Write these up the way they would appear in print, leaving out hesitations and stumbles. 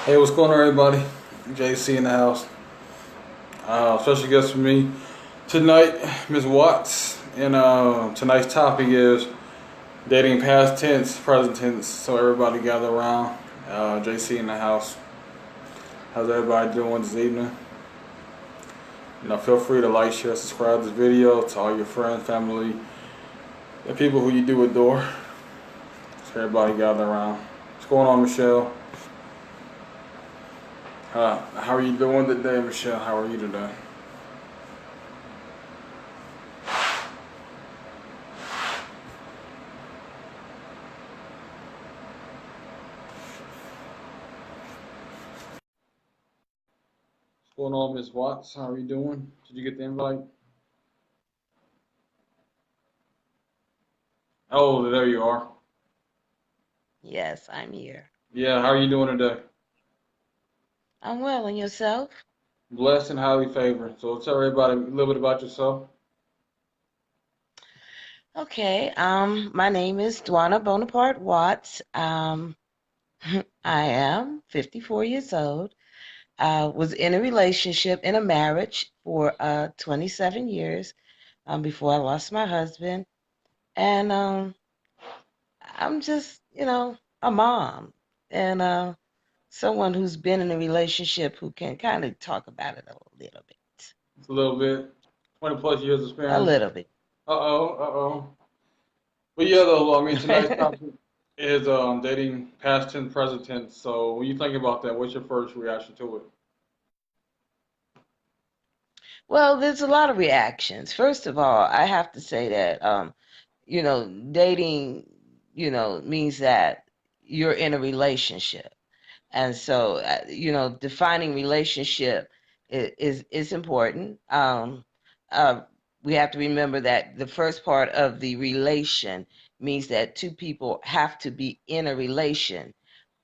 Hey, what's going on, everybody? JC in the house. Special guest for me tonight, Ms. Watts. And tonight's topic is dating past tense, present tense. So everybody gather around. JC in the house. How's everybody doing this evening? Feel free to like, share, subscribe this video to all your friends, family, and people who you do adore. So everybody gather around. What's going on, Michelle? How are you doing today, Michelle? How are you today? What's going on, Ms. Watts? How are you doing? Did you get the invite? Oh, there you are. Yes, I'm here. Yeah, how are you doing today? I'm well, and yourself? Blessed and highly favored. So tell everybody a little bit about yourself. Okay, my name is Donna Bonaparte Watts. I am 54 years old. I was in a relationship, in a marriage for 27 years before I lost my husband. And I'm just, a mom and someone who's been in a relationship who can kind of talk about it a little bit. It's a little bit. 20 plus years A experience. little bit. Uh-oh. But yeah, though, I mean, tonight's topic is dating past tense, present tense. So when you think about that, what's your first reaction to it? Well, there's a lot of reactions. First of all, I have to say that, dating, means that you're in a relationship. And so, defining relationship is important. Uh, we have to remember that the first part of the relation means that two people have to be in a relation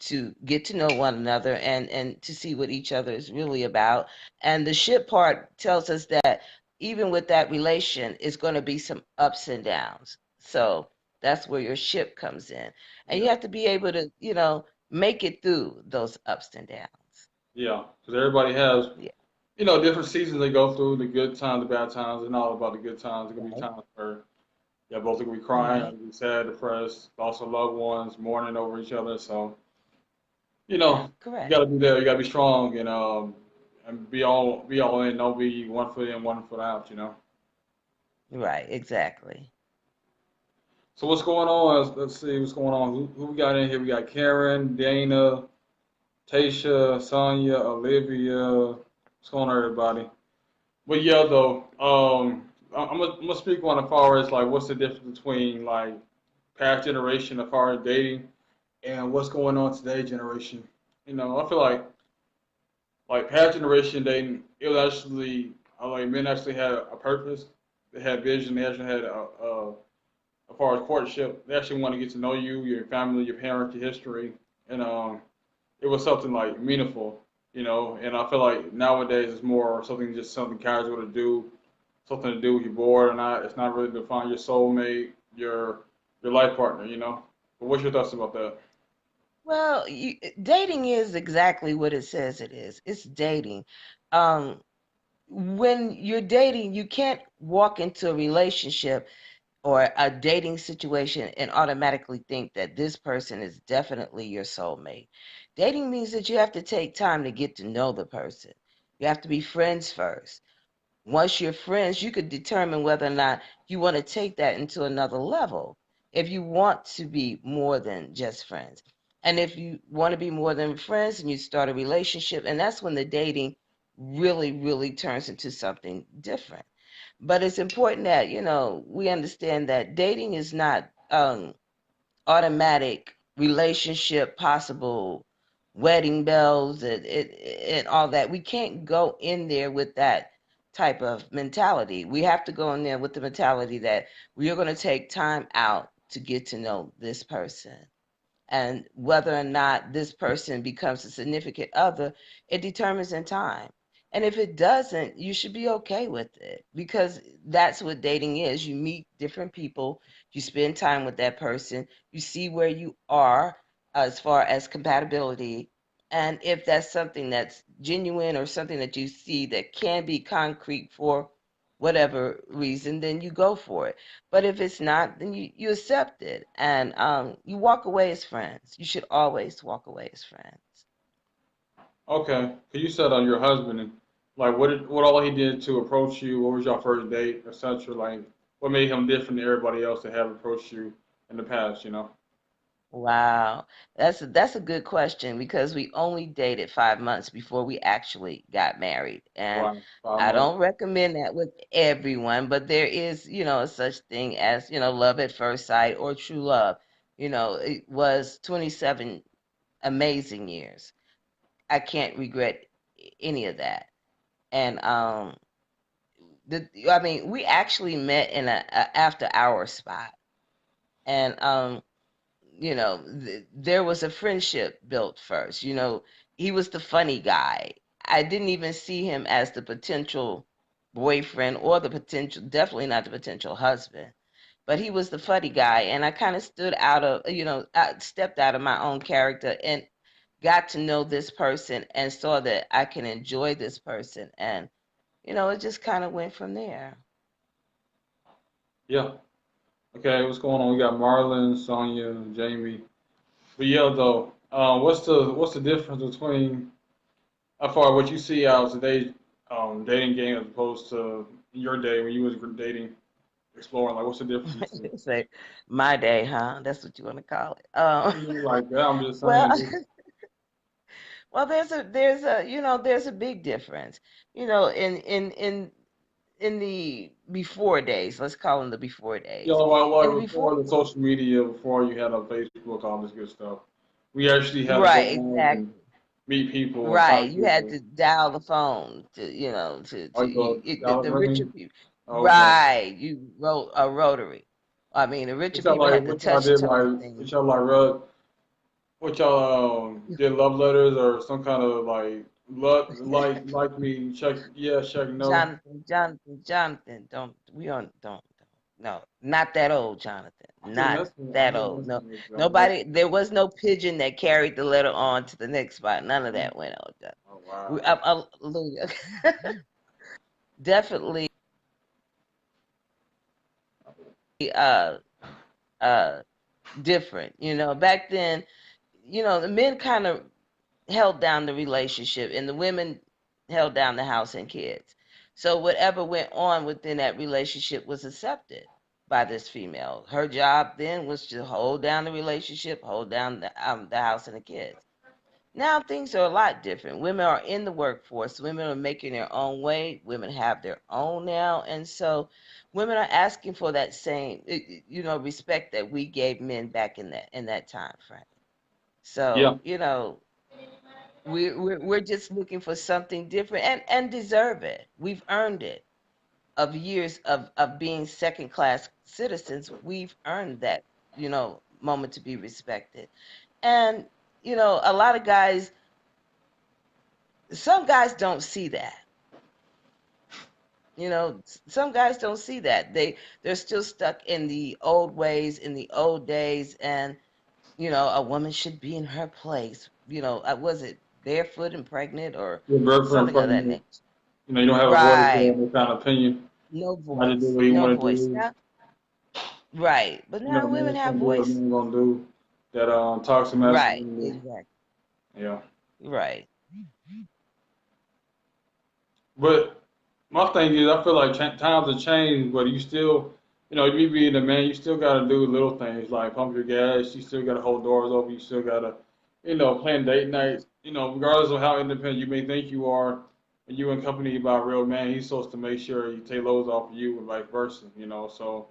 to get to know one another and to see what each other is really about. And the ship part tells us that even with that relation, it's going to be some ups and downs. So that's where your ship comes in. And you Yeah. have to be able to, make it through those ups and downs. Yeah, because everybody has, Yeah, different seasons they go through, the good times, the bad times, and all about the good times. There's going to be right, times where yeah, both are going to be crying, right. going to be sad, depressed, also loved ones, mourning over each other. So, Yeah, you correct. got to be there. You got to be strong and be all in. Don't be one foot in, one foot out. Right, exactly. So what's going on? Let's see what's going on. Who we got in here? We got Karen, Dana, Tasha, Sonia, Olivia. What's going on, everybody? But yeah, though, I'm gonna speak on as far as like what's the difference between like past generation as far as dating and what's going on today generation. I feel like past generation dating, it was actually like men actually had a purpose, they had vision, they actually had as far as courtship, they actually want to get to know you, your family, your parents, your history, and it was something like meaningful. And I feel like nowadays it's more something just something casual to do, something to do if you're bored or not. It's not really to find your soulmate, your life partner. But what's your thoughts about that? Well, dating is exactly what it says it is. It's dating. Um, when you're dating, you can't walk into a relationship or a dating situation and automatically think that this person is definitely your soulmate. Dating means that you have to take time to get to know the person. You have to be friends first. Once you're friends, you could determine whether or not you want to take that into another level. If you want to be more than just friends. And if you want to be more than friends and you start a relationship, and that's when the dating really, really turns into something different. But it's important that, we understand that dating is not automatic relationship possible wedding bells and all that. We can't go in there with that type of mentality. We have to go in there with the mentality that we are going to take time out to get to know this person. And whether or not this person becomes a significant other, it determines in time. And if it doesn't, you should be okay with it because that's what dating is. You meet different people, you spend time with that person, you see where you are as far as compatibility, And if that's something that's genuine or something that you see that can be concrete for whatever reason, then you go for it. But if it's not, then you accept it and you walk away as friends. You should always walk away as friends. Okay, 'cause you said on your husband and like what all he did to approach you? What was your first date, etc. Like what made him different to everybody else that have approached you in the past? You know, Wow, that's a good question because we only dated 5 months before we actually got married, and why 5 I months? don't recommend that with everyone, but there is, a such thing as, love at first sight or true love. It was 27 amazing years. I can't regret any of that. And I mean, we actually met in a after hour spot, and there was a friendship built first. He was the funny guy. I didn't even see him as the potential boyfriend or the potential, definitely not the potential husband, but he was the funny guy. And I kind of stood out of, I stepped out of my own character and got to know this person and saw that I can enjoy this person. And, it just kind of went from there. Yeah. Okay, what's going on? We got Marlon, Sonya, Jamie. But yeah, though, what's the difference between how far what you see out today's dating game as opposed to your day when you was dating, exploring? Like, what's the difference you see? Say, my day, huh? That's what you want to call it. Like that, I'm just Well, saying. well, there's a big difference. In the before days, let's call them the before You days. know, In the like before, before the social media, before you had on Facebook, all this good stuff, we actually had to go right, out and exactly. meet people and Right. talk to You had people. to dial the phone to, Or go the dollar richer ring. people. Oh, okay. Right. You wrote a rotary. I mean, the richer What y'all people like? had the What y'all touch did tone like? What thing. y'all like? What y'all did love letters or some kind of like like me check yes check no. Jonathan, don't. No, not that old, Jonathan. Not I'm that just old. No, messing with you. I'm nobody. messing. There was no pigeon that carried the letter on to the next spot. None of that went on. Oh wow. Hallelujah. Definitely, uh, uh, different. Back then, the men kind of held down the relationship and the women held down the house and kids. So whatever went on within that relationship was accepted by this female. Her job then was to hold down the relationship, hold down the house and the kids. Now things are a lot different. Women are in the workforce. Women are making their own way. Women have their own now, and so women are asking for that same, respect that we gave men back in that time frame. Yeah. So, we're just looking for something different and deserve it. We've earned it. Of years of being second class citizens, we've earned that, moment to be respected. And, a lot of guys, some guys don't see that. Some guys don't see that. They're still stuck in the old ways, in the old days, and a woman should be in her place. Was it barefoot and pregnant or Your girlfriend something of that pregnant. nature? You don't have a voice or Right. any kind of opinion. No I just do voice. what he No want to voice. do. Now, right. But You know, now a women man's have gonna do what a voice. man's gonna do. That toxic Right. masculinity. Exactly. Yeah. Right. But my thing is, I feel like times have changed, but you still, you being a man, you still got to do little things like pump your gas. You still got to hold doors open. You still got to, plan date nights. Regardless of how independent you may think you are, when you accompanied by a real man, he's supposed to make sure you take loads off of you and vice versa. So,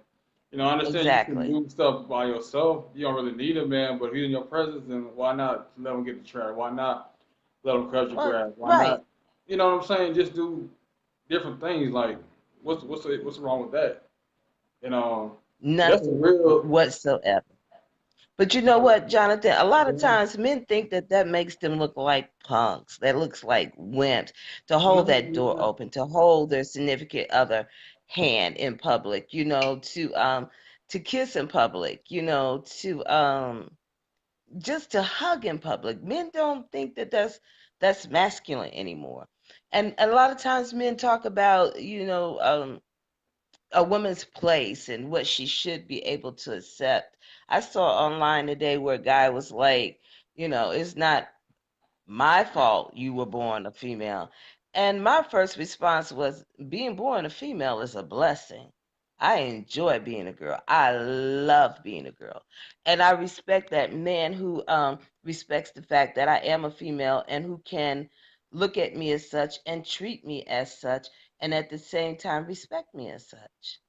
I understand you can Exactly. do stuff by yourself. You don't really need a man, but if he's in your presence, then why not let him get the trash? Why not let him cut your Well, grass? Why right. not? You know what I'm saying? Just do different things. Like, what's wrong with that? That's a Nothing real. whatsoever. But you know what, Jonathan? A lot of times men think that makes them look like punks. That looks like wimps to hold that door No, open, to hold their significant other hand in public, to kiss in public, to just to hug in public. Men don't think that that's masculine anymore. And a lot of times men talk about, a woman's place and what she should be able to accept. I saw online today where a guy was like, it's not my fault you were born a female. And my first response was, being born a female is a blessing. I enjoy being a girl. I love being a girl. And I respect that man who respects the fact that I am a female and who can look at me as such and treat me as such and at the same time respect me as such.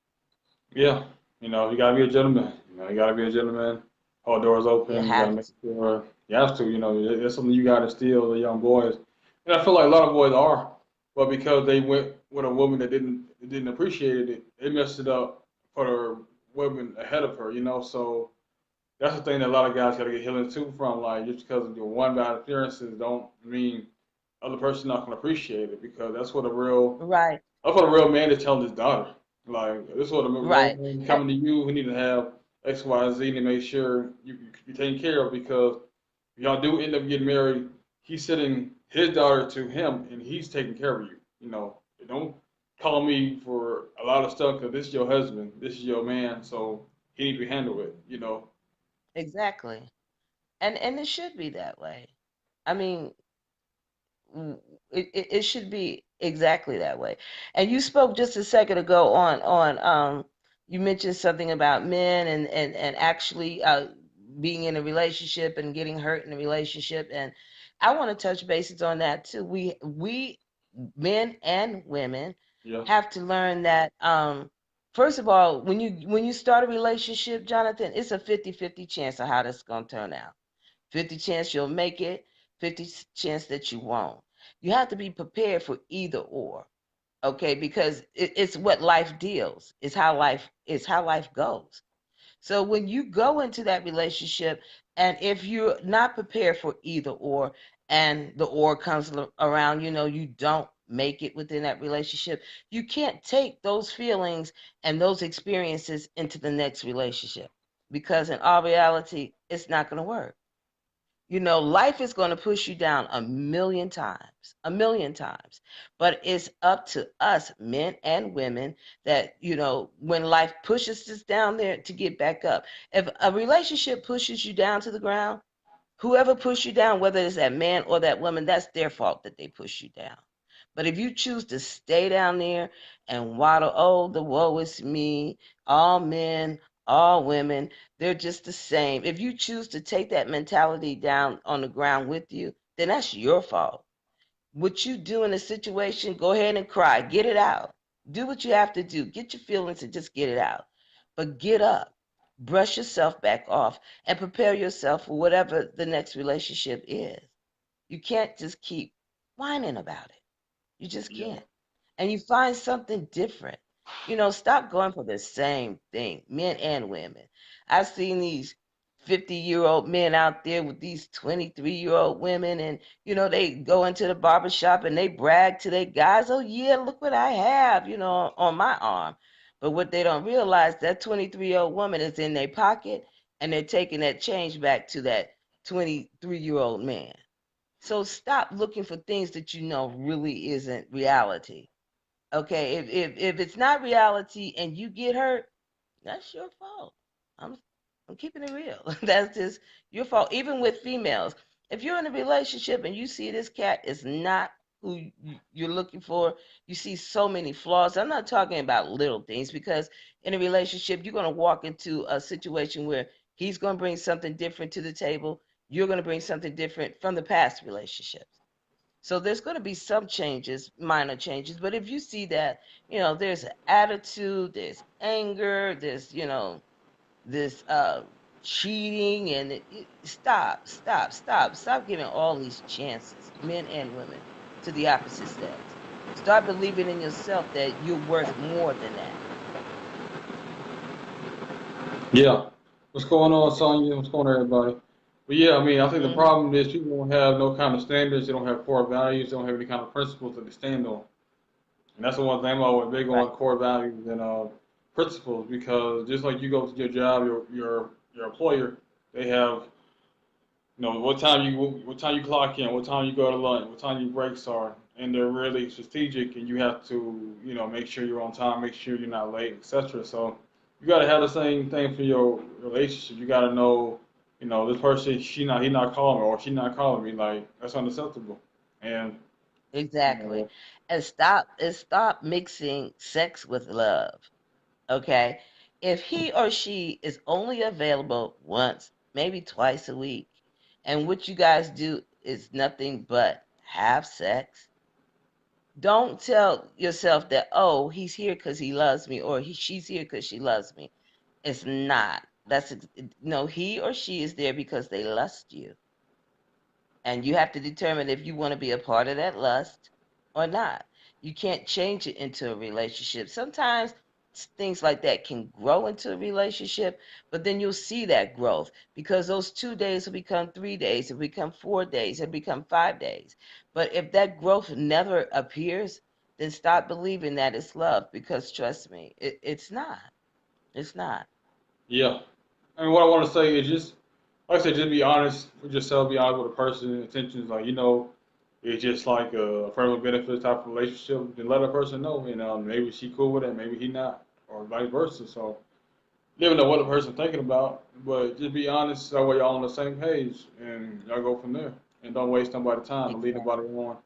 Yeah, you gotta be a gentleman. You gotta be a gentleman. Hold doors You open. You gotta have make sure you have to. It's something you gotta instill the young boys. And I feel like a lot of boys are, but because they went with a woman that didn't appreciate it, they messed it up for the women ahead of her. So that's the thing that a lot of guys gotta get healing too from. Like just because of your one bad appearances don't mean other person not gonna appreciate it because right, that's what a real man is telling his daughter. Like, this is what a real right. man coming to you who need to have X, Y, and Z to make sure you're taken care of because if y'all do end up getting married, he's sending his daughter to him and he's taking care of you. Don't call me for a lot of stuff because this is your husband, this is your man, so he need to handle it. Exactly. And it should be that way. I mean, mm, it should be exactly that way. And you spoke just a second ago on you mentioned something about men and actually being in a relationship and getting hurt in a relationship. And I want to touch bases on that too. We men and women Yeah. have to learn that first of all, when you start a relationship, Jonathan, it's a 50-50 chance of how that's going to turn out. 50 chance you'll make it, 50 chance that you won't. You have to be prepared for either or, okay? Because it's what life deals. It's how life goes. So when you go into that relationship, and if you're not prepared for either or, and the or comes around, you don't make it within that relationship, you can't take those feelings and those experiences into the next relationship because in all reality, it's not going to work. Life is going to push you down a million times. But it's up to us, men and women, that, when life pushes us down there to get back up. If a relationship pushes you down to the ground, whoever pushed you down, whether it's that man or that woman, that's their fault that they push you down. But if you choose to stay down there and waddle, oh, the woe is me, all men, all women, they're just the same. If you choose to take that mentality down on the ground with you, then that's your fault. What you do in a situation, go ahead and cry, get it out. Do what you have to do. Get your feelings and just get it out. But get up, brush yourself back off, and prepare yourself for whatever the next relationship is. You can't just keep whining about it. You just Yeah. can't. And you find something different. Stop going for the same thing, men and women. I've seen these 50-year-old men out there with these 23-year-old women, and they go into the barber shop and they brag to their guys, oh yeah, look what I have, on my arm. But what they don't realize, that 23-year-old woman is in their pocket and they're taking that change back to that 23-year-old man. So stop looking for things that really isn't reality. Okay, if it's not reality and you get hurt, that's your fault. I'm I'm keeping it real. That's just your fault. Even with females, if you're in a relationship and you see this cat is not who you're looking for, you see so many flaws. I'm not talking about little things because in a relationship, you're going to walk into a situation where he's going to bring something different to the table. You're going to bring something different from the past relationships. So there's going to be some changes, minor changes. But if you see that, there's an attitude, there's anger, there's, this cheating, and stop giving all these chances, men and women, to the opposite sex. Start believing in yourself that you're worth more than that. Yeah. What's going on, Sonya? What's going on, everybody? But yeah, I mean, I think the Hmm. problem is people don't have no kind of standards. They don't have core values. They don't have any kind of principles that they stand on. And that's the one thing I'm always big on Right. core values and principles because just like you go to your job, your employer, they have You know, what time you clock in, what time you go to lunch, what time your breaks are, and they're really strategic, and you have to, you know, make sure you're on time, make sure you're not late, etc. So you got to have the same thing for your relationship. You got to know, you know, this person, he not calling me, or she not calling me. Like that's unacceptable. And you Exactly. know, And stop mixing sex with love. Okay? If he or she is only available once, maybe twice a week, and what you guys do is nothing but have sex, don't tell yourself that, oh, he's here because he loves me, or she's here because she loves me. It's not. No, he or she is there because they lust you. And you have to determine if you want to be a part of that lust or not. You can't change it into a relationship. Sometimes things like that can grow into a relationship, but then you'll see that growth because those 2 days will become 3 days, it'll become 4 days, it'll become 5 days. But if that growth never appears, then stop believing that it's love because trust me, it's not. It's not. yeah. I mean, what I want to say is just, like I said, just be honest with yourself, be honest with the person. Intentions, like you know, it's just like a friend with benefits type of relationship. Then let a person know, you know, maybe she cool with it, maybe he not, or vice versa. So you never know what the person thinking about, but just be honest. That way y'all on the same page, and y'all go from there. And don't waste nobody's time and lead Exactly. nobody on.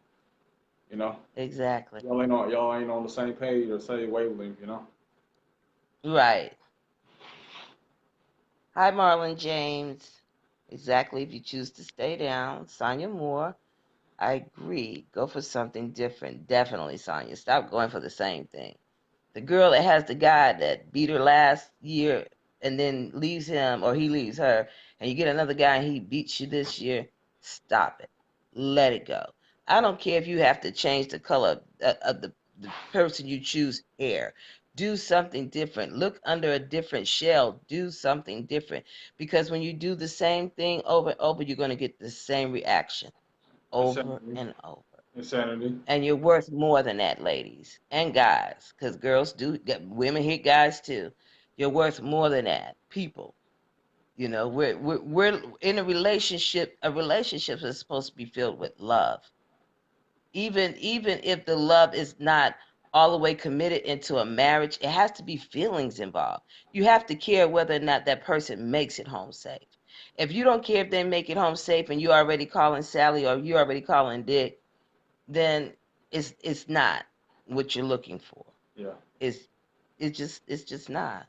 You know, Exactly. y'all ain't on the same page or same wavelength. You know. Right. Hi, Marlon James. Exactly. If you choose to stay down, Sonia Moore. I agree. Go for something different. Definitely, Sonia. Stop going for the same thing. The girl that has the guy that beat her last year and then leaves him or he leaves her, and you get another guy and he beats you this year, stop it. Let it go. I don't care if you have to change the color of the person you choose hair. Do something different. Look under a different shell. Do something different. Because when you do the same thing over and over, you're going to get the same reaction over Insanity. and over. Insanity. And you're worth more than that, ladies and guys, because girls do, women hit guys too. You're worth more than that. People, we're in a relationship. A relationship is supposed to be filled with love. Even if the love is not all the way committed into a marriage, it has to be feelings involved. You have to care whether or not that person makes it home safe. If you don't care if they make it home safe and you already calling Sally or you already calling Dick, then it's not what you're looking for. Yeah. It's it's just not.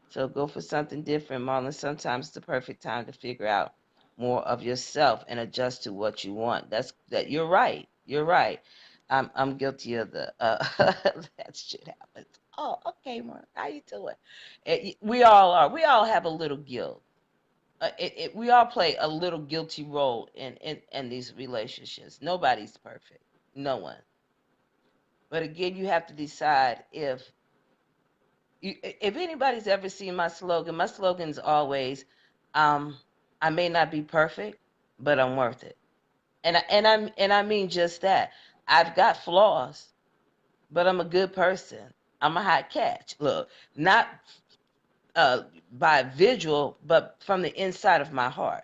So go for something different, Marlon. Sometimes it's the perfect time to figure out more of yourself and adjust to what you want. That you're right. You're right. I'm guilty of the that shit happens. Oh, okay, Marlon. How you doing? We all are. We all have a little guilt. We all play a little guilty role in these relationships. Nobody's perfect. No one. But again, you have to decide if anybody's ever seen my slogan is always, um, I may not be perfect, but I'm worth it. And I mean just that. I've got flaws, but I'm a good person. I'm a hot catch. Look, not by visual, but from the inside of my heart.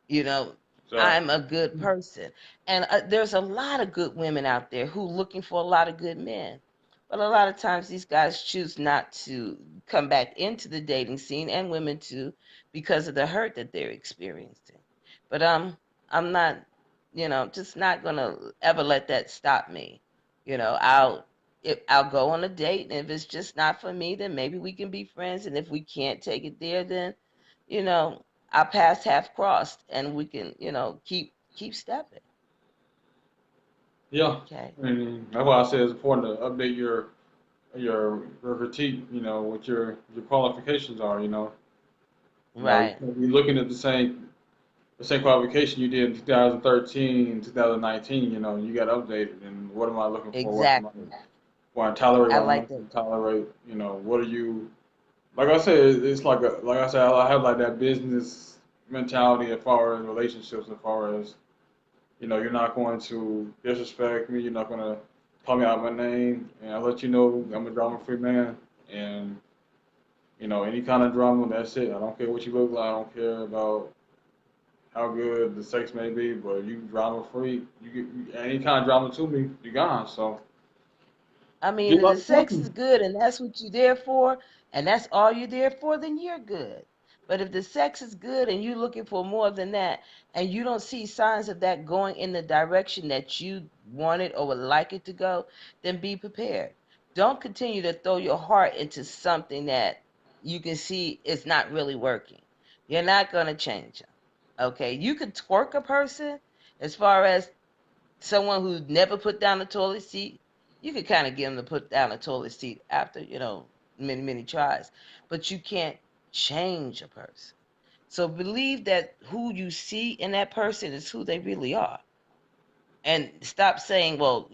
You know, So I'm a good person. And there's a lot of good women out there who looking for a lot of good men. But a lot of times these guys choose not to come back into the dating scene, and women too, because of the hurt that they're experiencing. But I'm not, just not gonna ever let that stop me. I'll go on a date, and if it's just not for me, then maybe we can be friends. And if we can't take it there, then you know our paths have crossed and we can, keep stepping. yeah, Okay. and that's why I say it's important to update your critique. You know what your qualifications are. You Right. can't be looking at the same qualification you did in 2013, 2019. You got updated. And what am I looking for? Exactly. What I tolerate? I What I'm like not that. going to tolerate? What are you? Like I said, it's like I said, I have like that business mentality as far as relationships, as far as you're not going to disrespect me. You're not going to call me out my name, and I let you know I'm a drama-free man. And any kind of drama, that's it. I don't care what you look like. I don't care about how good the sex may be, but you drama free. You get any kind of drama to me, you gone. So I mean, get if like the sex pussy. is good and that's what you're there for, and that's all you're there for, then you're good. But if the sex is good and you're looking for more than that, and you don't see signs of that going in the direction that you want it or would like it to go, then be prepared. Don't continue to throw your heart into something that you can see is not really working. You're not going to change them. Okay? You could twerk a person as far as someone who never put down a toilet seat, you could kind of get them to put down a toilet seat after, many, many tries. But you can't change a person. So believe that who you see in that person is who they really are. And stop saying, well,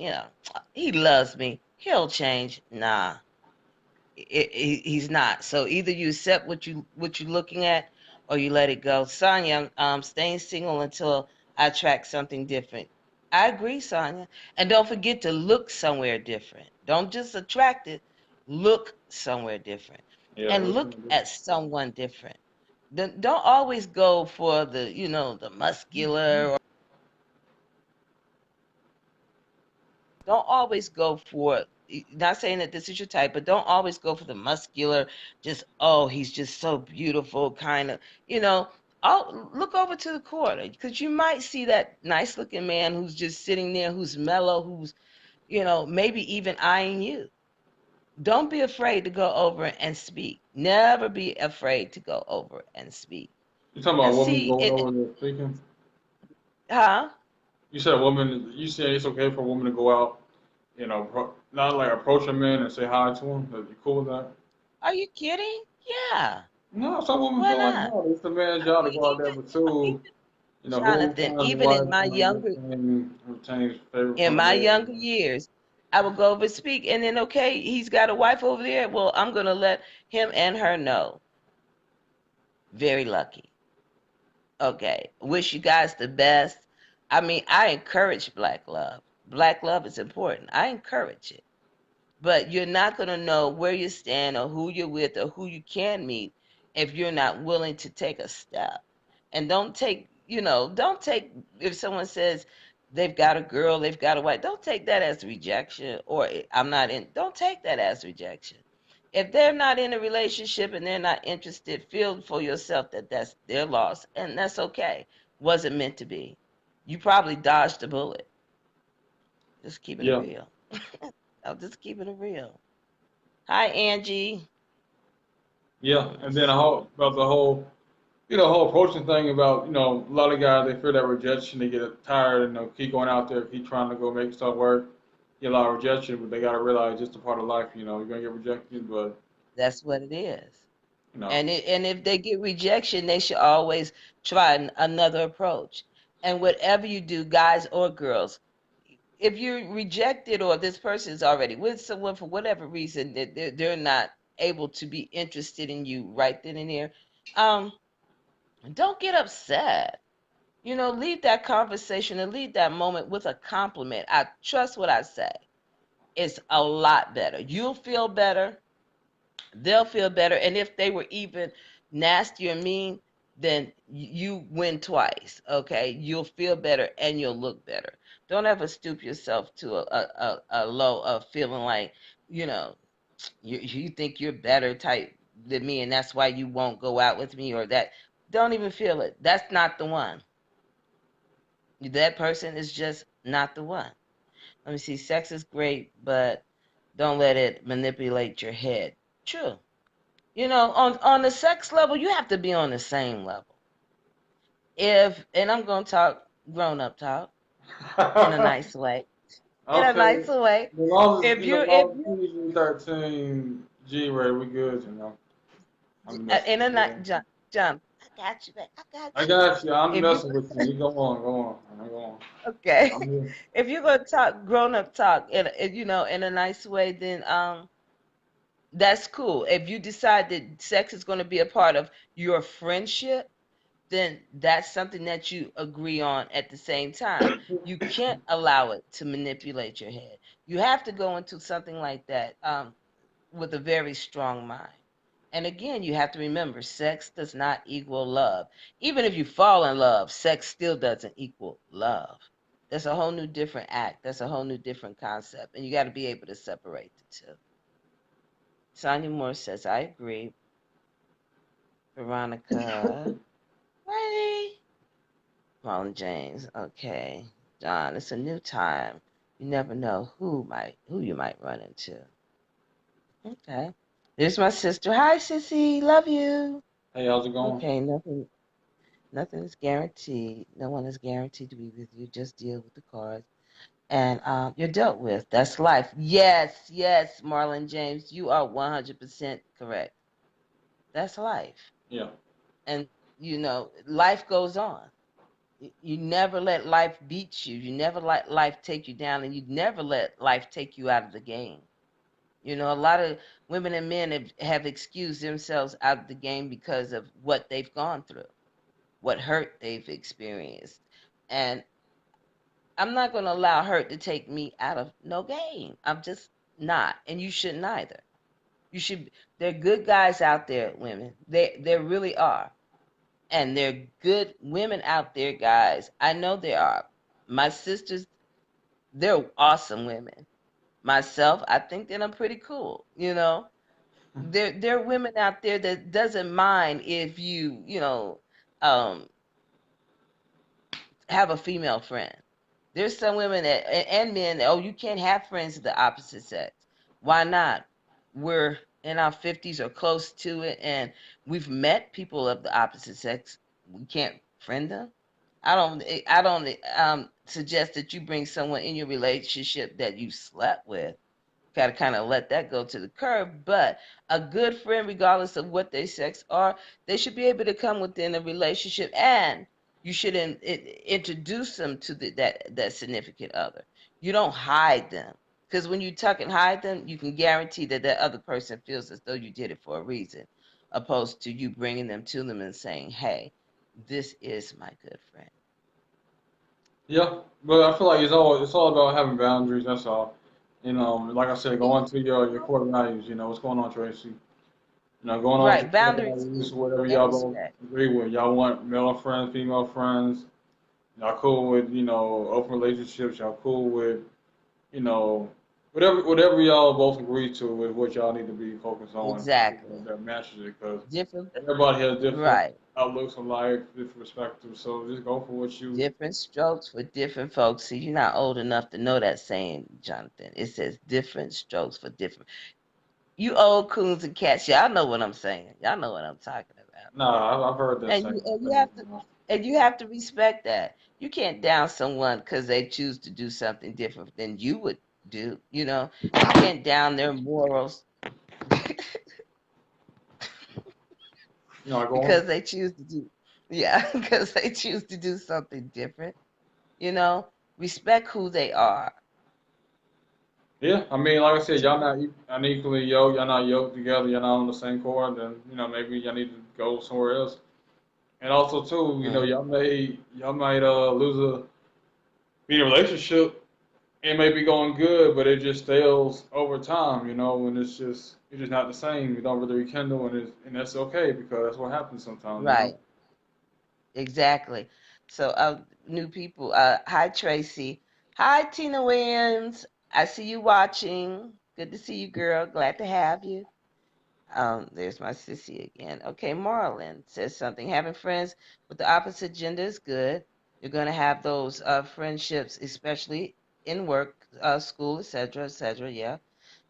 he loves me. He'll change. Nah, he's not. So either you accept what you're looking at, or you let it go. Sonya, staying single until I attract something different. I agree, Sonya. And don't forget to look somewhere different. Don't just attract it. Look somewhere different, Yeah, and look at someone different. Don't always go for the muscular. Don't always go for, not saying that this is your type, but don't always go for the muscular, just, oh, he's just so beautiful, kind of, you know. I'll look over to the corner because you might see that nice looking man who's just sitting there, who's mellow, who's, maybe even eyeing you. Don't be afraid to go over and speak. Never be afraid to go over and speak. you talking about And a woman see going it, over there speaking? huh? You said a woman. You said it's okay for a woman to go out, not like approach a man and say hi to him. You cool with that? Are you kidding? Yeah. No, some women Why feel like not? no, it's the man's job to go out there, Even but too, who Jonathan, finds a even wife in my finds younger retains favor in from the my Lord. younger years, I would go over and speak, and then okay, he's got a wife over there. Well, I'm gonna let him and her know. Very lucky. Okay. Wish you guys the best. I mean, I encourage black love. Black love is important. I encourage it. But you're not going to know where you stand or who you're with or who you can meet if you're not willing to take a step. And don't take if someone says they've got a girl, they've got a wife, don't take that as rejection, or I'm not in, don't take that as rejection. If they're not in a relationship and they're not interested, feel for yourself that that's their loss, and that's okay. Wasn't meant to be. You probably dodged a bullet. Just keeping it Yeah, real. I'm just keeping it real. Hi, Angie. yeah, Let me and then see. about the whole, whole approaching thing about, a lot of guys they fear that rejection, they get tired and keep going out there, keep trying to go make stuff work. Get a lot of rejection, but they gotta realize it's just a part of life. You're gonna get rejected, but That's what it is. you know, And if they get rejection, they should always try another approach. And whatever you do, guys or girls, if you're rejected or this person is already with someone for whatever reason that they're not able to be interested in you right then and there, um, don't get upset. Leave that conversation and leave that moment with a compliment. I trust what I say. It's a lot better. You'll feel better, they'll feel better. And if they were even nasty or mean, then you win twice. Okay, you'll feel better and you'll look better. Don't ever stoop yourself to a low of feeling like you know you think you're better type than me, and that's why you won't go out with me, or that. Don't even feel it. That's not the one. That person is just not the one. Let me see. Sex is great, but don't let it manipulate your head. True. On the sex level, you have to be on the same level. And I'm gonna talk grown up talk in a nice way. In a okay. nicer way. As long as If you're as if long as you PG-13 G rated, we good. I'm messing in a with night, you. John, I got you, babe. I I got you. got you. I'm If you messing with you. You go on. Go on. okay, I'm here. if you're gonna talk grown up talk in a nice way, then that's cool. If you decide that sex is going to be a part of your friendship, then that's something that you agree on at the same time. You can't allow it to manipulate your head. You have to go into something like that with a very strong mind. And again, you have to remember, sex does not equal love. Even if you fall in love, sex still doesn't equal love. That's a whole new different act. That's a whole new different concept. And you got to be able to separate the two. Sonia Moore says, I agree. Veronica, ready? Ron James, okay. John, it's a new time. You never know who you might run into. Okay. There's my sister. Hi, sissy. Love you. Hey, how's it going? Okay, nothing is guaranteed. No one is guaranteed to be with you. Just deal with the cards. And you're dealt with. That's life. Yes, yes, Marlon James, you are 100% correct. That's life. Yeah. And, life goes on. You never let life beat you. You never let life take you down. And you never let life take you out of the game. A lot of women and men have excused themselves out of the game because of what they've gone through, what hurt they've experienced. And I'm not going to allow hurt to take me out of no game. I'm just not. And you shouldn't either. There are good guys out there, women. There really are. And there are good women out there, guys. I know there are. My sisters, they're awesome women. Myself, I think that I'm pretty cool. There are women out there that doesn't mind if um have a female friend. There's some women and men, oh, you can't have friends of the opposite sex. Why not? We're in our 50s or close to it, and we've met people of the opposite sex. We can't friend them. I don't suggest that you bring someone in your relationship that you slept with. Got to kind of let that go to the curb. But a good friend, regardless of what their sex are, they should be able to come within a relationship, and you should introduce them to that significant other. You don't hide them, because when you tuck and hide them, you can guarantee that that other person feels as though you did it for a reason, opposed to you bringing them to them and saying, "Hey, this is my good friend." Yeah, but I feel like it's all about having boundaries. That's all. Like I said, go into your core values. What's going on, Tracy? Going on to Right, core boundaries values, whatever and y'all both respect. agree with. Y'all want male friends, female friends. Y'all cool with open relationships. Y'all cool with you know whatever y'all both agree to is what y'all need to be focused on. Exactly. That matches it because Different, everybody has different right. outlooks on life, different perspectives. So just go for what you. Different strokes for different folks. See, you're not old enough to know that saying, Jonathan. It says different strokes for different. You old coons and cats, y'all know what I'm saying. Y'all know what I'm talking about. Nah, I've heard that And saying. you have to respect that. You can't down someone because they choose to do something different than you would do. You can't down their morals Go on. because they choose to do, yeah, because they choose to do something different. You know, respect who they are. Yeah, I mean, like I said, y'all not unequally yoked. Y'all not yoked together. Y'all not on the same cord. Then maybe y'all need to go somewhere else. And also too, Mm, y'all might lose a be in a relationship. It may be going good, but it just stales over time. And it's just not the same. You don't really rekindle, and that's okay because that's what happens sometimes. right, exactly. So, new people. Hi, Tracy. Hi, Tina Williams. I see you watching. Good to see you, girl. Glad to have you. There's my sissy again. Okay, Marlon says something. Having friends with the opposite gender is good. You're going to have those friendships, especially in work, school, etc., etc. Yeah.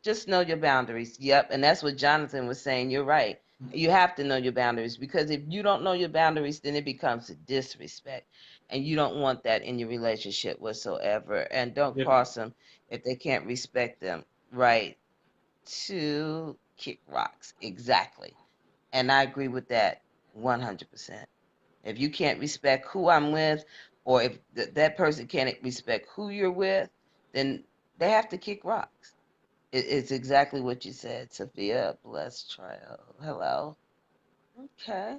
Just know your boundaries. Yep. And that's what Jonathan was saying. You're right. You have to know your boundaries, because if you don't know your boundaries, then it becomes a disrespect. And you don't want that in your relationship whatsoever. And don't Yeah, cross them if they can't respect them. Right. To kick rocks. Exactly. And I agree with that 100%. If you can't respect who I'm with, or if that person can't respect who you're with, then they have to kick rocks. It's exactly what you said, Sophia. Blessed trial. Hello. Okay.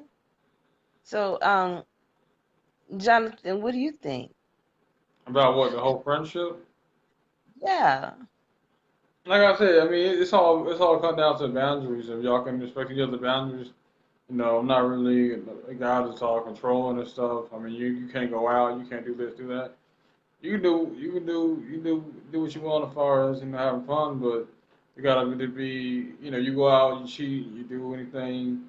So, Jonathan, what do you think? about what the whole friendship. Yeah. Like I said, I mean, it's all come down to boundaries. If y'all can respect each other's boundaries, I'm not really a guy that's all controlling and stuff. I mean, you can't go out, you can't do this, do that. You can do what you want as far as having fun, but you gotta be you go out, you cheat, you do anything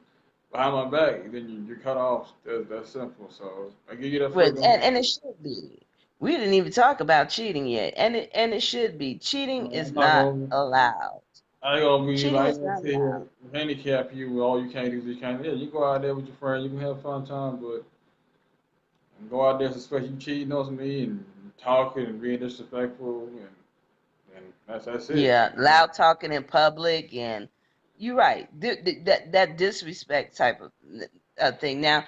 behind my back, then you're cut off. That's simple. So I give you that With freedom. and it should be. We didn't even talk about cheating yet, and it should be. Cheating is I'm not not gonna. allowed. I ain't gonna be Cheating like, is let's not sit here allowed. and handicap you. All you can't do is you can't. Yeah, you go out there with your friend, you can have a fun time, but go out there suspect you cheating on me and talking and being disrespectful, and that's it. Yeah, loud talking in public, and you're right. That disrespect type of thing. Now,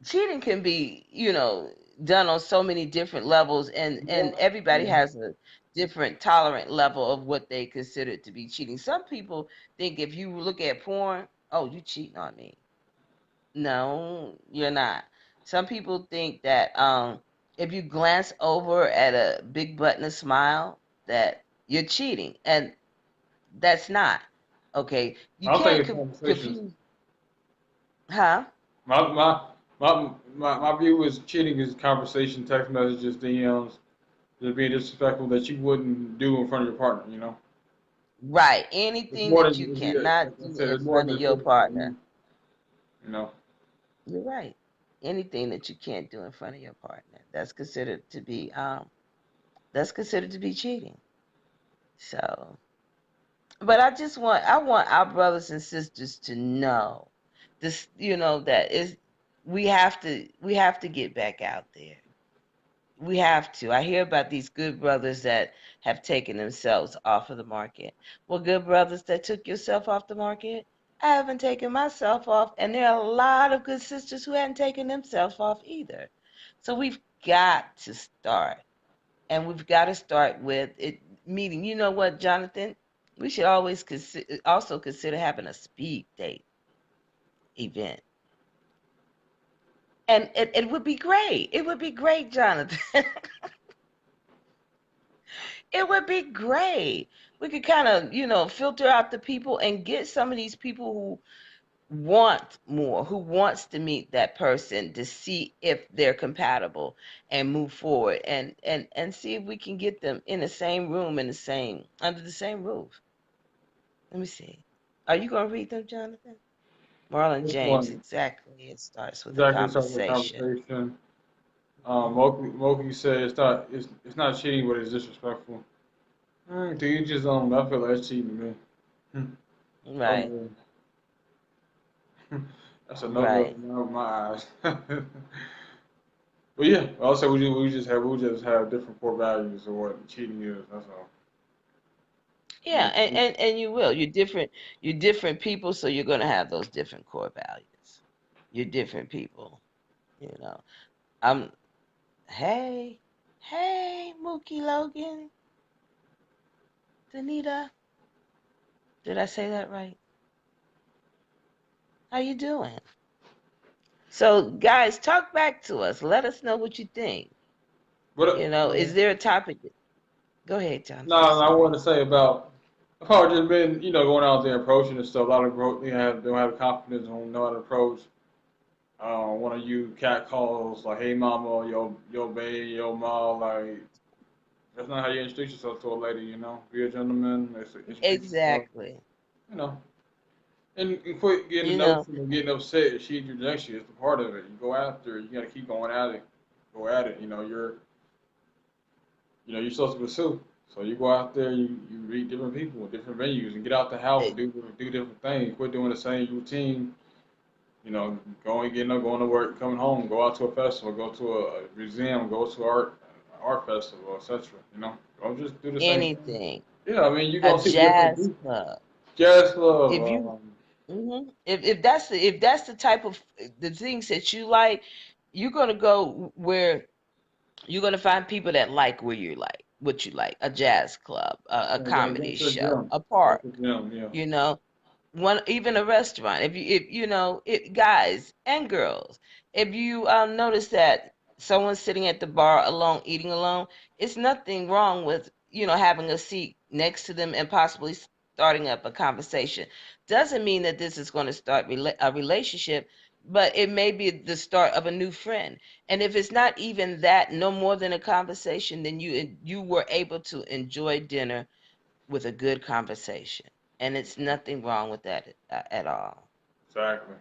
cheating can be, done on so many different levels, and everybody Yeah. has a different tolerant level of what they consider to be cheating. Some people think if you look at porn, oh, you cheating on me. No, you're not. Some people think that if you glance over at a big button of smile, that you're cheating, and that's not. Okay, you I don't think can't it's conversations. confuse, huh? My my my view is cheating is conversation, text messages, DMs, just being disrespectful that you wouldn't do in front of your partner. Right. It's Anything more that than you like cannot I do said, in it's more front of than your physical. partner. You know. You're right. Anything that you can't do in front of your partner, that's considered to be cheating. So, but I want our brothers and sisters to know this, that is we have to get back out there. We have to. I hear about these good brothers that have taken themselves off of the market. Well, good brothers that took yourself off the market, I haven't taken myself off. And there are a lot of good sisters who hadn't taken themselves off either. So we've got to start. And we've got to start with it meeting. You know what, Jonathan? We should always also consider having a speed date event. And it would be great. It would be great, Jonathan. It would be great. We could kind of, filter out the people and get some of these people who want more, who wants to meet that person to see if they're compatible and move forward and see if we can get them in the same room under the same roof. Let me see. Are you going to read them, Jonathan? Marlon This James, one exactly. It starts with a exactly starts with conversation. conversation. Mhm. Moki said it's not cheating, but it's disrespectful. To each his own. I feel like it's cheating to me. No Right, go. That's a no go right. in my eyes. But yeah, also we just have different core values of what cheating is. That's all. Yeah, and you will. You're different people, so you're gonna have those different core values. You're different people, you know. I'm hey, hey, Mookie Logan, Danita. Did I say that right? How you doing? So guys, talk back to us. Let us know what you think. But Is there a topic? Go ahead, no, Jonathan. I want Sorry. to say about I've probably just been going out there approaching and stuff. A lot of don't have confidence on know how to approach. One of you cat calls like, "Hey, mama," yo, babe, yo, ma, like that's not how you introduce yourself to a lady. Be a gentleman. Introduce yourself. Exactly. You know, and quit getting You know, noticed and getting upset if she rejects you. It's the part of it. You go after it. You got to keep going at it. Go at it. You're supposed to pursue. So you go out there, you meet different people, different venues, and get out the house, e- do different things. Quit doing the same routine. Going to work, coming home, go out to a festival, go to a museum, go to art festival, etc. Don't just do the same thing. anything. Yeah, I mean you're A gonna see different jazz people. club. Jazz club. If you if that's the type of the things that you like, you're gonna go where you're gonna find people that like where you like what you like. A jazz club, a Go comedy to a show, gym. a Go park. to a gym. Yeah. You know, one even a restaurant. Guys and girls, if you notice that someone's sitting at the bar alone, eating alone, it's nothing wrong with. having a seat next to them and possibly starting up a conversation. Doesn't mean that this is going to start a relationship, but it may be the start of a new friend. And if it's not even that, no more than a conversation, then you were able to enjoy dinner with a good conversation. And it's nothing wrong with that at all. Exactly.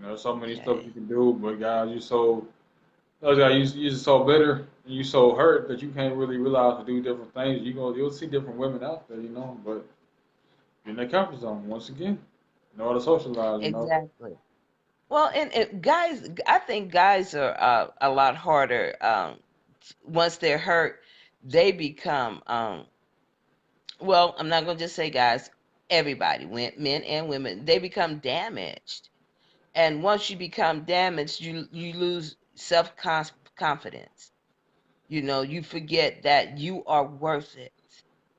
There's so many stuff you Okay. can do, but guys, those guys, you just so bitter and you so hurt that you can't really realize to do different things. You'll see different women out there, but you're in that comfort zone once again. You know how to socialize. Exactly. Well, and guys, I think guys are a lot harder. Once they're hurt, they become well, I'm not going to just say guys, everybody, men and women, they become damaged. And once you become damaged, you lose self confidence. You forget that you are worth it.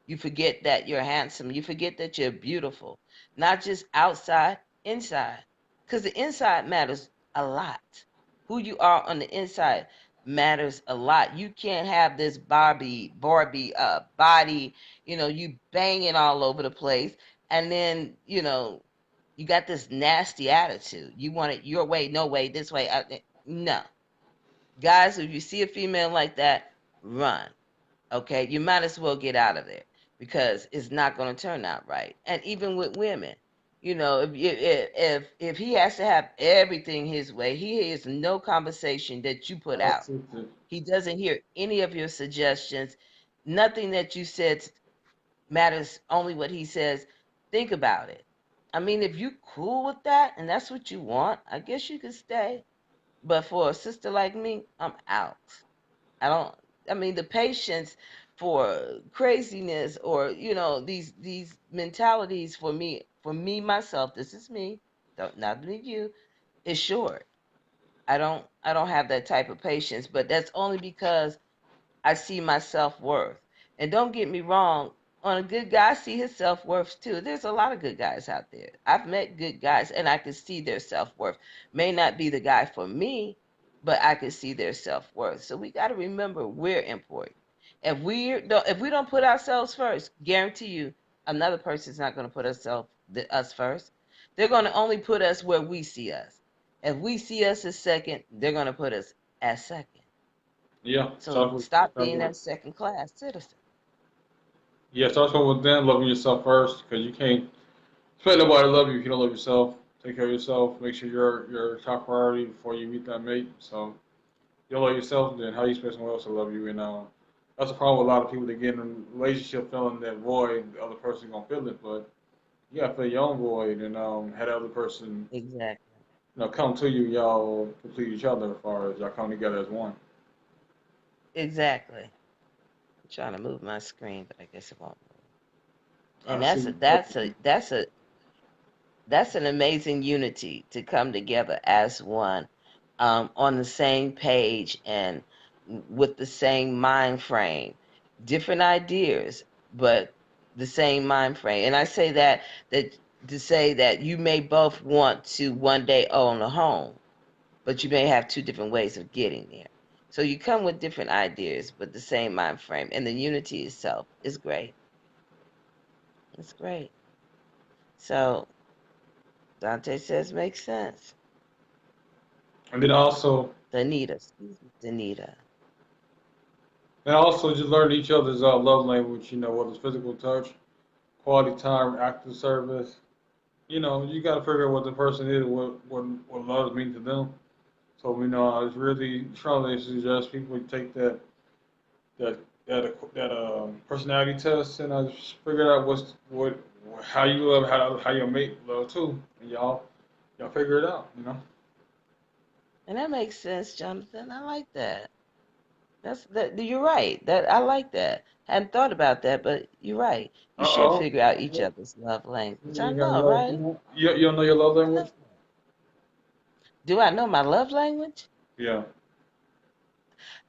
You forget that you're handsome. You forget that you're beautiful, not just outside, inside. Because the inside matters a lot. Who you are on the inside matters a lot. You can't have this Barbie body, you banging all over the place, and then, you got this nasty attitude. You want it your way, no way, this way. No. Guys, if you see a female like that, run. Okay, you might as well get out of there because it's not going to turn out right. And even with women, if he has to have everything his way, he hears no conversation that you put out. That's it. He doesn't hear any of your suggestions. Nothing that you said matters. Only what he says. Think about it. I mean, if you cool with that and that's what you want, I guess you could stay. But for a sister like me, I'm out. I don't. I mean, the patience for craziness or these mentalities for me myself. This is me. Don't not be you. Is short. I don't have that type of patience. But that's only because I see my self worth. And don't get me wrong, on a good guy, I see his self worth too. There's a lot of good guys out there. I've met good guys and I can see their self worth. May not be the guy for me, but I can see their self worth. So we got to remember we're important. If we don't put ourselves first, guarantee you another person's not going to put us first. They're going to only put us where we see us. If we see us as second, they're going to put us as second. Yeah, So stop being that second class citizen. start with them, loving yourself first, because you can't expect nobody to love you if you don't love yourself. Take care of yourself. Make sure you're top priority before you meet that mate. So if you don't love yourself, then how you expect someone else to love you? And that's the problem with a lot of people that get in a relationship feeling that void, the other person gonna fill it, but you gotta fill your own void and have the other person, Exactly. come to you. Y'all complete each other as far as y'all come together as one. Exactly. I'm trying to move my screen, but I guess it won't move. I And that's see. a that's a that's a that's an amazing unity to come together as one, on the same page and with the same mind frame. Different ideas, but the same mind frame. And I say that to say that you may both want to one day own a home, but you may have two different ways of getting there. So you come with different ideas, but the same mind frame, and the unity itself is great. It's great. So Dante says makes sense. And then also, Danita, excuse me, Danita. just learn each other's love language. Whether it's physical touch, quality time, active service. You got to figure out what the person is, what love means to them. So it's really strongly suggest people take that personality test and just figure out what how you love, how your mate love too, and y'all figure it out. And that makes sense, Jonathan. I like that. You're right. That I like that. Hadn't thought about that, but you're right. You Uh should oh. figure out each other's love language. I You got know, love. right? You don't know your love I know. language? Do I know my love language? Yeah.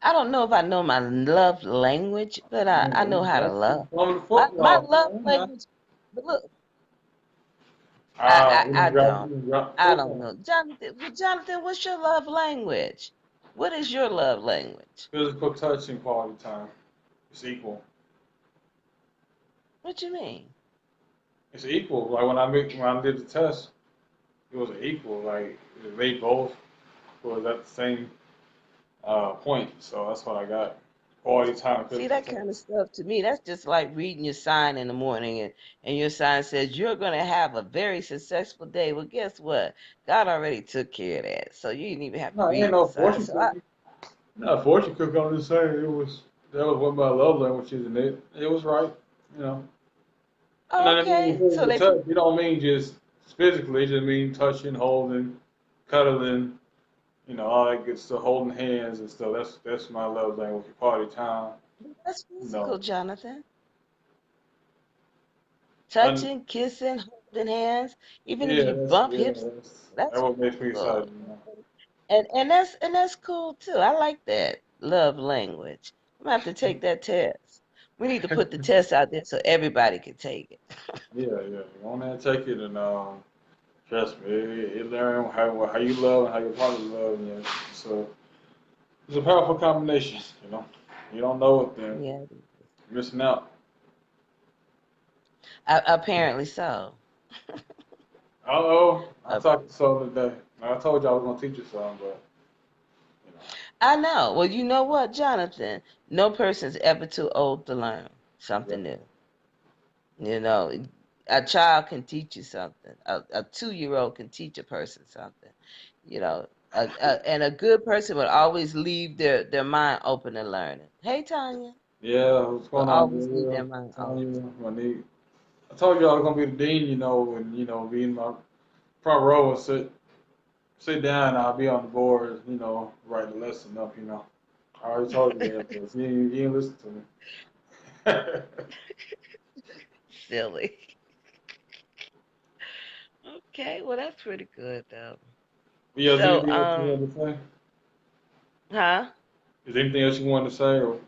I don't know if I know my love language, but I know how to love. On the My football. love language, but look, Ah, I don't. you got I don't football. know. Jonathan, what's your love language? What is your love language? Physical touch and quality time. It's equal. What you mean? It's equal. Like when I did the test, it was equal. Like they both was at the same point. So that's what I got. Quality time See, physical that kind of test. stuff to me, that's just like reading your sign in the morning and your sign says you're going to have a very successful day. Well, guess what? God already took care of that. So you didn't even have to No, ain't read the no sign. fortune So I, cookie. No fortune cookie. I'm just saying it was that was one of my love languages, and it was right. You know. And oh, then I mean, okay. So the they put, touch, you don't mean just physically, it just mean touching, holding, cuddling, all that good stuff, holding hands and stuff. That's my love language. Quality time, that's you physical, know. Jonathan. And Touching, kissing, holding hands, even if yeah, you bump hips, that that's what makes me physical. excited. And that's cool too. I like that love language. I'm gonna have to take that test. We need to put the test out there so everybody can take it. Yeah. Go on there and take it, and trust me, it learn how you love and how your partner love. Yeah, so it's a powerful combination. You don't know it, then Yeah. you're missing out. Apparently so. Uh-oh, I Uh, talked to someone today. I told you I was gonna teach you something, but you know. I know. Well, you know what, Jonathan? No person's ever too old to learn Yeah. something new. You know, a child can teach you something. A 2-year-old can teach a person something. You know, and a good person would always leave their mind open to learning. Hey, Tanya, Yeah, what's will going on, always leave Maria? their mind Telling open. you, I told you I was gonna be the dean, and be in my front row and sit down. And I'll be on the board, write the lesson up. I already told you that, but you didn't listen to me. Silly. Okay, well that's pretty good though. Yeah, is there So, anything else you wanted to say? huh? Is there anything else you wanted to say? Or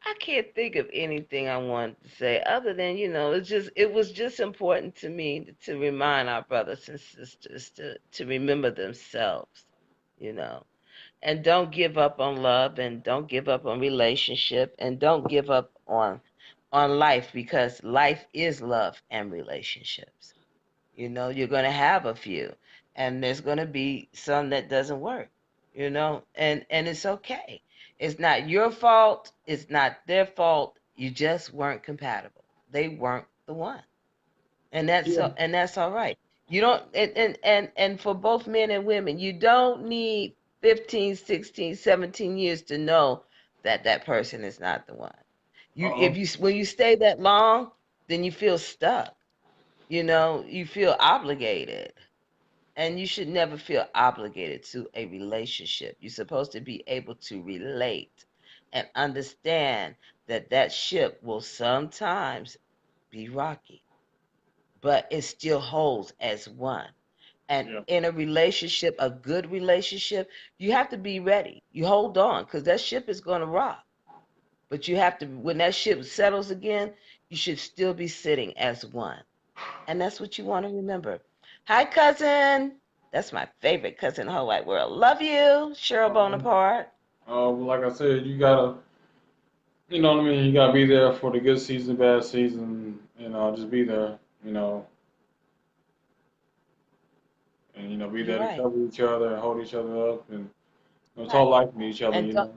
I can't think of anything I wanted to say other than, it was just important to me to remind our brothers and sisters to remember themselves, you know. And don't give up on love and don't give up on relationship and don't give up on life because life is love and relationships. You're going to have a few and there's going to be some that doesn't work, and it's okay. It's not your fault. It's not their fault. You just weren't compatible. They weren't the one. yeah, And that's all right. You don't and for both men and women, you don't need 15, 16, 17 years to know that that person is not the one. uh-uh. When you stay that long, then you feel stuck. You feel obligated. And you should never feel obligated to a relationship. You're supposed to be able to relate and understand that that ship will sometimes be rocky, but it still holds as one. And Yeah, in a relationship, a good relationship, you have to be ready. You hold on because that ship is going to rock. But you have to, when that ship settles again, you should still be sitting as one. And that's what you want to remember. Hi, cousin. That's my favorite cousin in the whole wide world. Love you, Cheryl uh-uh. Bonaparte. Like I said, you gotta, you know what I mean. You gotta be there for the good season, bad season. Just be there. You know, and be You're there to right. cover each other and hold each other up and talk Right. life to each other. And don't,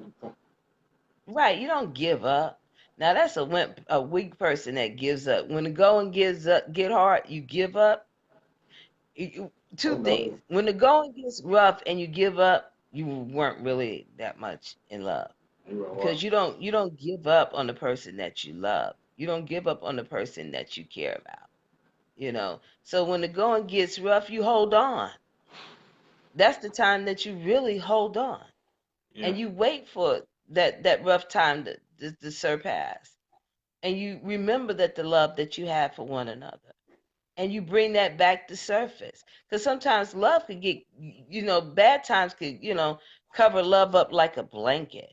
right, you don't give up. Now that's a weak person that gives up. When the going get hard, you give up. Oh Two things. no, When the going gets rough and you give up, you weren't really that much in love. you are what? Because you don't give up on the person that you love. You don't give up on the person that you care about. So when the going gets rough, you hold on. That's the time that you really hold on. Yeah, And you wait for that rough time to surpass. And you remember that the love that you have for one another. And you bring that back to surface. Because sometimes love could get, bad times could, cover love up like a blanket.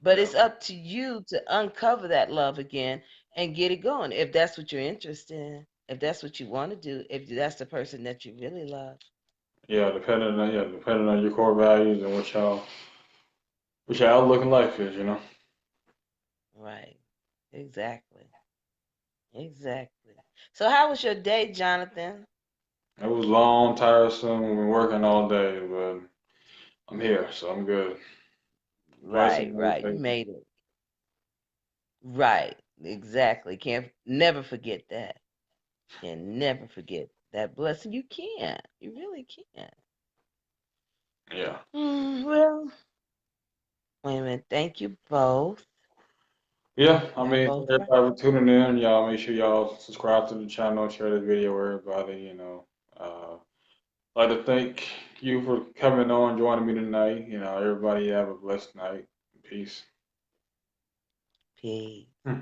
But yeah, it's up to you to uncover that love again and get it going. If that's what you're interested in, if that's what you want to do, if that's the person that you really love. yeah. Depending on your core values and what your outlook in life is. Right. Exactly. Exactly. So how was your day, Jonathan? It was long, tiresome. We've been working all day, but I'm here, so I'm good. Advice Right, and right. You meditation. made it. Right. Exactly. Can't never forget that. Can never forget that blessing. You can't. You really can't. Yeah. Well, wait a minute. Thank you both. Yeah, I Y'all mean, both for right. everybody for tuning in, y'all make sure y'all subscribe to the channel, share the video with everybody, you know. I'd like to thank you for coming on, joining me tonight. You know, everybody have a blessed night. Peace. Peace. Hmm.